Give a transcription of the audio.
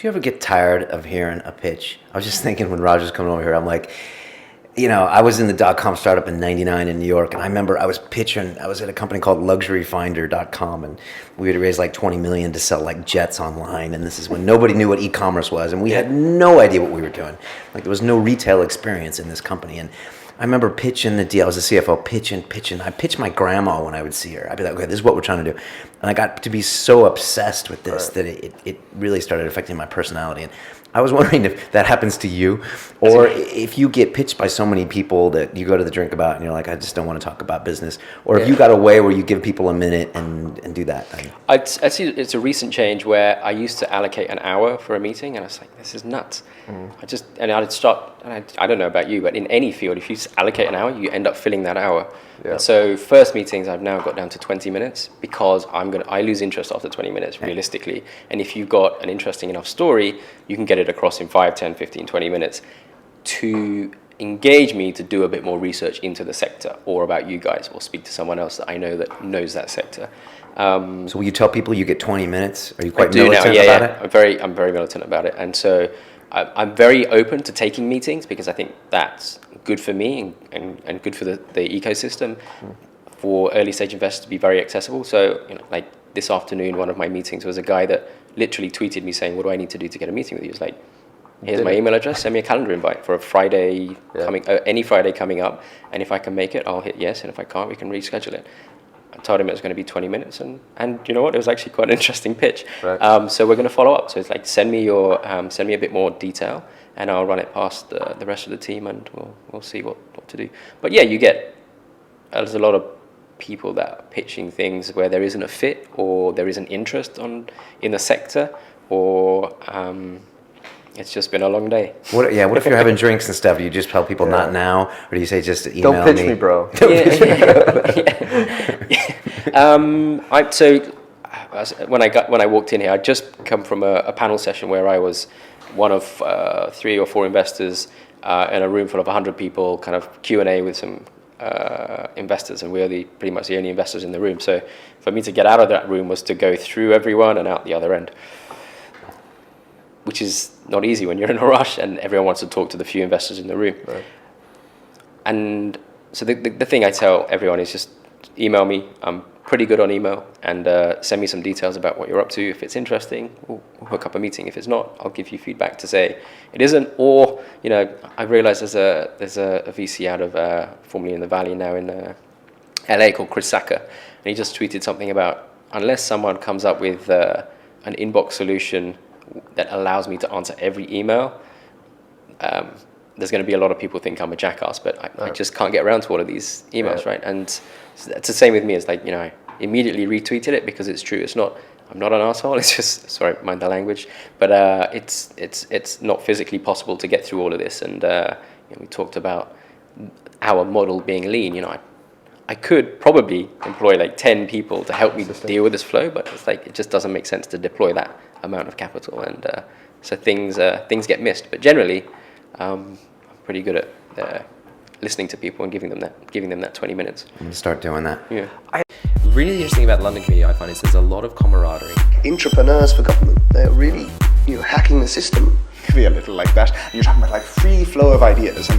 Do you ever get tired of hearing a pitch? I was just thinking when Raj was coming over here, I'm like, I was in the .com startup in '99 in New York, and I remember I was at a company called LuxuryFinder.com, and we had raised like 20 million to sell like jets online, and this is when nobody knew what e-commerce was, and we had no idea what we were doing. Like there was no retail experience in this company, and I remember pitching the deal. I was a CFO, pitching. I pitched my grandma when I would see her. I'd be like, okay, this is what we're trying to do. And I got to be so obsessed with this that it really started affecting my personality. And I was wondering if that happens to you, or if you get pitched by so many people that you go to the drink about and you're like, I just don't want to talk about business. Or if you got a way where you give people a minute and do that thing. I'd see it's a recent change where I used to allocate an hour for a meeting, and I was like, this is nuts. I'd start, and I don't know about you, but in any field, if you allocate an hour, you end up filling that hour. Yeah. So first meetings, I've now got down to 20 minutes because I lose interest after 20 minutes, realistically. And if you've got an interesting enough story, you can get it across in 5, 10, 15, 20 minutes to engage me to do a bit more research into the sector or about you guys, or speak to someone else that I know that knows that sector. So will you tell people you get 20 minutes? Are you quite militant about it? I'm very militant about it. And so I'm very open to taking meetings because I think that's good for me and good for the ecosystem, for early stage investors to be very accessible. So, like this afternoon, one of my meetings was a guy that literally tweeted me saying, what do I need to do to get a meeting with you? He was like, here's my email address, send me a calendar invite for a Friday any Friday coming up. And if I can make it, I'll hit yes. And if I can't, we can reschedule it. I told him it was going to be 20 minutes, and you know what? It was actually quite an interesting pitch. Right. So we're going to follow up. So it's like send me a bit more detail, and I'll run it past the rest of the team, and we'll see what to do. But yeah, there's a lot of people that are pitching things where there isn't a fit, or there isn't interest in the sector, or it's just been a long day. What if you're having drinks and stuff? Do you just tell people not now, or do you say just email me? Don't pitch me, bro. So when I walked in here, I'd just come from a panel session where I was one of 3 or 4 investors in a room full of 100 people, kind of Q&A with some investors, and we were pretty much the only investors in the room. So for me to get out of that room was to go through everyone and out the other end, which is not easy when you're in a rush and everyone wants to talk to the few investors in the room. Right. And so the thing I tell everyone is just email me. I'm pretty good on email, and send me some details about what you're up to. If it's interesting, we'll hook up a meeting. If it's not, I'll give you feedback to say it isn't. Or I realize there's a VC out of formerly in the Valley, now in LA, called Chris Sacca, and he just tweeted something about, unless someone comes up with an inbox solution that allows me to answer every email, there's going to be a lot of people think I'm a jackass, but I just can't get around to all of these emails, right? And it's the same with me. It's like, I immediately retweeted it because it's true. I'm not an asshole. It's just, sorry, mind the language, but it's not physically possible to get through all of this. And we talked about our model being lean. I could probably employ like 10 people to help me deal with this flow, but it's like it just doesn't make sense to deploy that amount of capital, and so things get missed. But generally, I'm pretty good at listening to people and giving them that 20 minutes. I'm gonna start doing that. Yeah. Really interesting about the London community, I find, is there's a lot of camaraderie. Entrepreneurs for government, they're really hacking the system. Could be a little like that. And you're talking about like free flow of ideas.